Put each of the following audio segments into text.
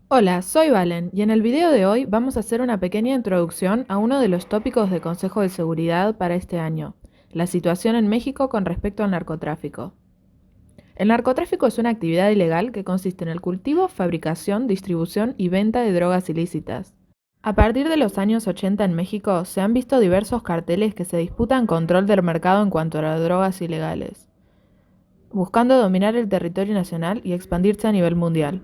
Hola, soy Valen y en el video de hoy vamos a hacer una pequeña introducción a uno de los tópicos del Consejo de Seguridad para este año, la situación en México con respecto al narcotráfico. El narcotráfico es una actividad ilegal que consiste en el cultivo, fabricación, distribución y venta de drogas ilícitas. A partir de los años 80 en México se han visto diversos carteles que se disputan control del mercado en cuanto a las drogas ilegales, buscando dominar el territorio nacional y expandirse a nivel mundial.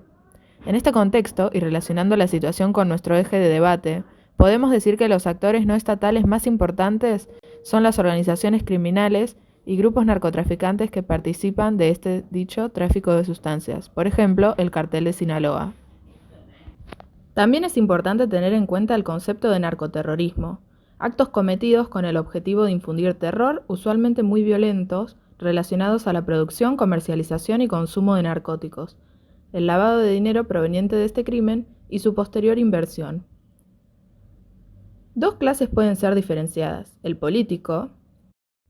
En este contexto, y relacionando la situación con nuestro eje de debate, podemos decir que los actores no estatales más importantes son las organizaciones criminales y grupos narcotraficantes que participan de este dicho tráfico de sustancias, por ejemplo, el cartel de Sinaloa. También es importante tener en cuenta el concepto de narcoterrorismo, actos cometidos con el objetivo de infundir terror, usualmente muy violentos, relacionados a la producción, comercialización y consumo de narcóticos, el lavado de dinero proveniente de este crimen y su posterior inversión. Dos clases pueden ser diferenciadas: el político,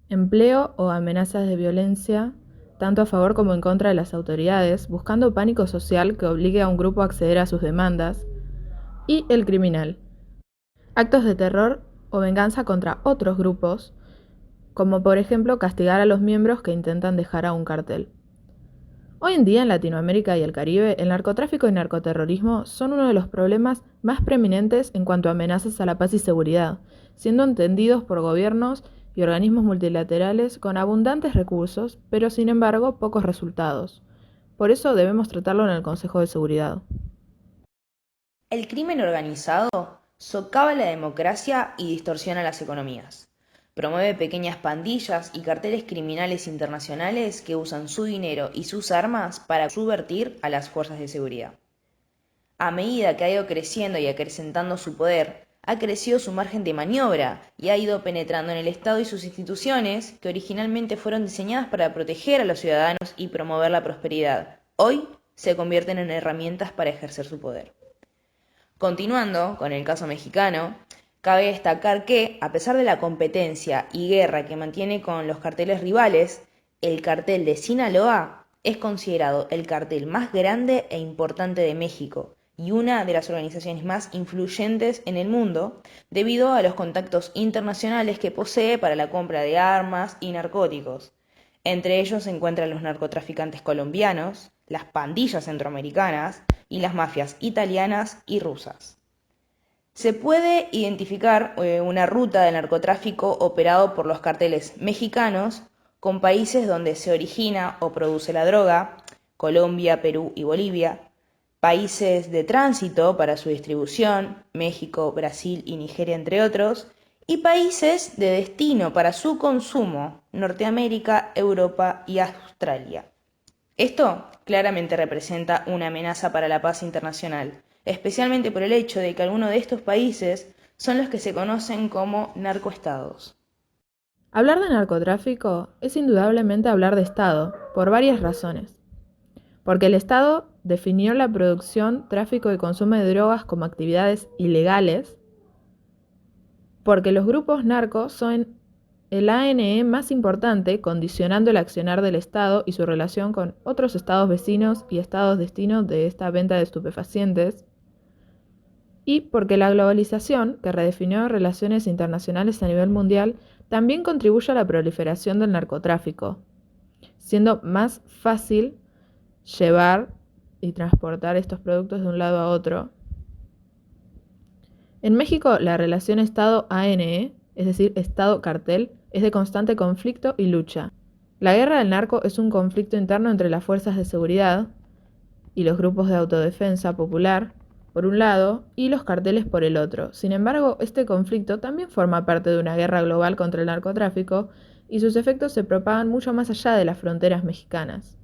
empleo o amenazas de violencia, tanto a favor como en contra de las autoridades, buscando pánico social que obligue a un grupo a acceder a sus demandas, y el criminal, actos de terror o venganza contra otros grupos, como por ejemplo castigar a los miembros que intentan dejar a un cartel. Hoy en día en Latinoamérica y el Caribe, el narcotráfico y narcoterrorismo son uno de los problemas más preeminentes en cuanto a amenazas a la paz y seguridad, siendo entendidos por gobiernos y organismos multilaterales con abundantes recursos, pero sin embargo pocos resultados. Por eso debemos tratarlo en el Consejo de Seguridad. El crimen organizado socava la democracia y distorsiona las economías. Promueve pequeñas pandillas y carteles criminales internacionales que usan su dinero y sus armas para subvertir a las fuerzas de seguridad. A medida que ha ido creciendo y acrecentando su poder, ha crecido su margen de maniobra y ha ido penetrando en el Estado y sus instituciones que originalmente fueron diseñadas para proteger a los ciudadanos y promover la prosperidad. Hoy se convierten en herramientas para ejercer su poder. Continuando con el caso mexicano, cabe destacar que, a pesar de la competencia y guerra que mantiene con los carteles rivales, el cartel de Sinaloa es considerado el cartel más grande e importante de México y una de las organizaciones más influyentes en el mundo debido a los contactos internacionales que posee para la compra de armas y narcóticos. Entre ellos se encuentran los narcotraficantes colombianos, las pandillas centroamericanas y las mafias italianas y rusas. Se puede identificar una ruta de narcotráfico operado por los carteles mexicanos con países donde se origina o produce la droga: Colombia, Perú y Bolivia; países de tránsito para su distribución: México, Brasil y Nigeria, entre otros; y países de destino para su consumo: Norteamérica, Europa y Australia. Esto claramente representa una amenaza para la paz internacional, especialmente por el hecho de que algunos de estos países son los que se conocen como narcoestados. Hablar de narcotráfico es indudablemente hablar de Estado, por varias razones. Porque el Estado definió la producción, tráfico y consumo de drogas como actividades ilegales, porque los grupos narcos son el ANE más importante, condicionando el accionar del Estado y su relación con otros estados vecinos y estados destino de esta venta de estupefacientes, y porque la globalización, que redefinió relaciones internacionales a nivel mundial, también contribuye a la proliferación del narcotráfico, siendo más fácil llevar y transportar estos productos de un lado a otro. En México, la relación Estado-ANE, es decir, Estado-cartel, es de constante conflicto y lucha. La guerra del narco es un conflicto interno entre las fuerzas de seguridad y los grupos de autodefensa popular, por un lado, y los carteles por el otro. Sin embargo, este conflicto también forma parte de una guerra global contra el narcotráfico y sus efectos se propagan mucho más allá de las fronteras mexicanas.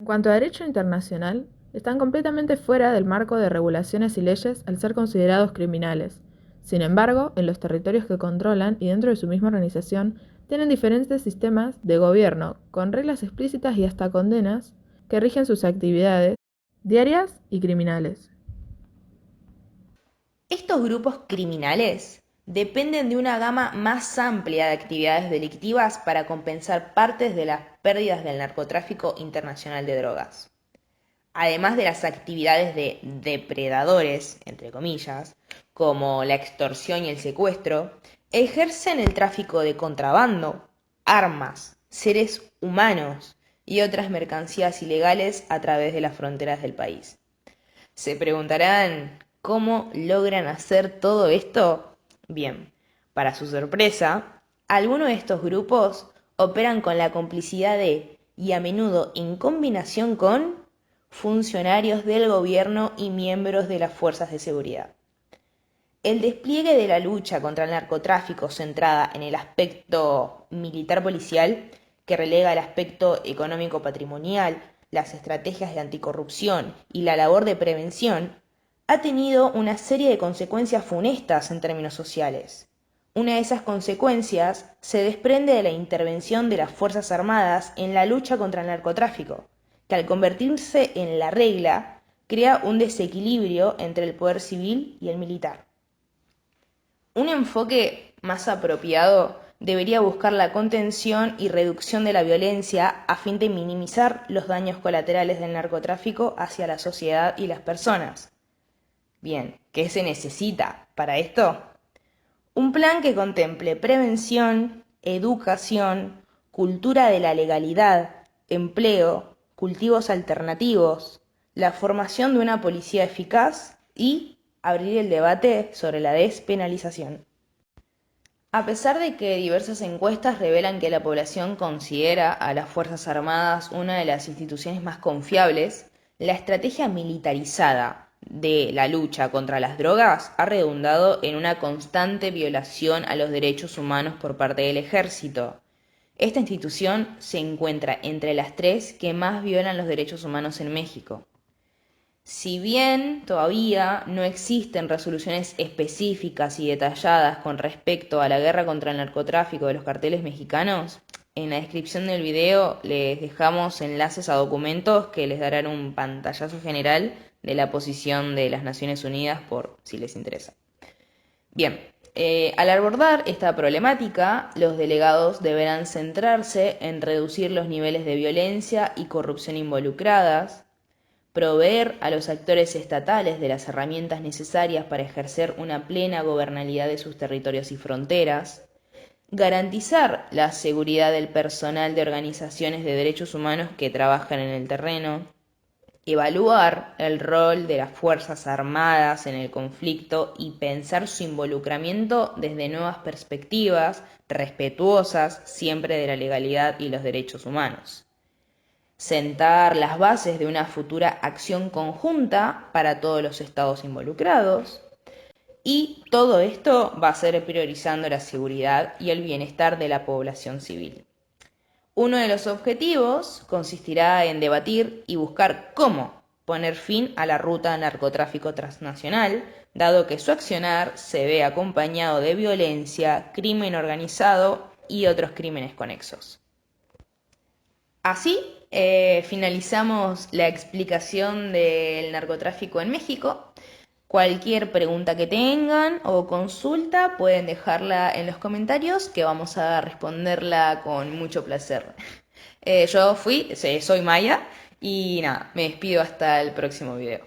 En cuanto a derecho internacional, están completamente fuera del marco de regulaciones y leyes al ser considerados criminales. Sin embargo, en los territorios que controlan y dentro de su misma organización, tienen diferentes sistemas de gobierno, con reglas explícitas y hasta condenas, que rigen sus actividades diarias y criminales. Estos grupos criminales dependen de una gama más amplia de actividades delictivas para compensar partes de las pérdidas del narcotráfico internacional de drogas. además de las actividades de depredadores, entre comillas, como la extorsión y el secuestro, ejercen el tráfico de contrabando, armas, seres humanos y otras mercancías ilegales a través de las fronteras del país. Se preguntarán, ¿cómo logran hacer todo esto? Bien, para su sorpresa, algunos de estos grupos operan con la complicidad de, y a menudo en combinación con, funcionarios del gobierno y miembros de las fuerzas de seguridad. El despliegue de la lucha contra el narcotráfico centrada en el aspecto militar policial, que relega el aspecto económico patrimonial, las estrategias de anticorrupción y la labor de prevención, ha tenido una serie de consecuencias funestas en términos sociales. Una de esas consecuencias se desprende de la intervención de las Fuerzas Armadas en la lucha contra el narcotráfico, que al convertirse en la regla, crea un desequilibrio entre el poder civil y el militar. Un enfoque más apropiado debería buscar la contención y reducción de la violencia a fin de minimizar los daños colaterales del narcotráfico hacia la sociedad y las personas. Bien, ¿qué se necesita para esto? Un plan que contemple prevención, educación, cultura de la legalidad, empleo, cultivos alternativos, la formación de una policía eficaz y abrir el debate sobre la despenalización. A pesar de que diversas encuestas revelan que la población considera a las Fuerzas Armadas una de las instituciones más confiables, la estrategia militarizada de la lucha contra las drogas ha redundado en una constante violación a los derechos humanos por parte del ejército. Esta institución se encuentra entre las tres que más violan los derechos humanos en México. Si bien todavía no existen resoluciones específicas y detalladas con respecto a la guerra contra el narcotráfico de los carteles mexicanos, en la descripción del video les dejamos enlaces a documentos que les darán un pantallazo general de la posición de las Naciones Unidas por si les interesa. Bien, al abordar esta problemática, los delegados deberán centrarse en reducir los niveles de violencia y corrupción involucradas, proveer a los actores estatales de las herramientas necesarias para ejercer una plena gobernabilidad de sus territorios y fronteras, garantizar la seguridad del personal de organizaciones de derechos humanos que trabajan en el terreno, evaluar el rol de las Fuerzas Armadas en el conflicto y pensar su involucramiento desde nuevas perspectivas, respetuosas siempre de la legalidad y los derechos humanos. Sentar las bases de una futura acción conjunta para todos los estados involucrados. Y todo esto va a ser priorizando la seguridad y el bienestar de la población civil. Uno de los objetivos consistirá en debatir y buscar cómo poner fin a la ruta de narcotráfico transnacional, dado que su accionar se ve acompañado de violencia, crimen organizado y otros crímenes conexos. Así finalizamos la explicación del narcotráfico en México. Cualquier pregunta que tengan o consulta pueden dejarla en los comentarios que vamos a responderla con mucho placer. Yo soy Maya y nada, me despido hasta el próximo video.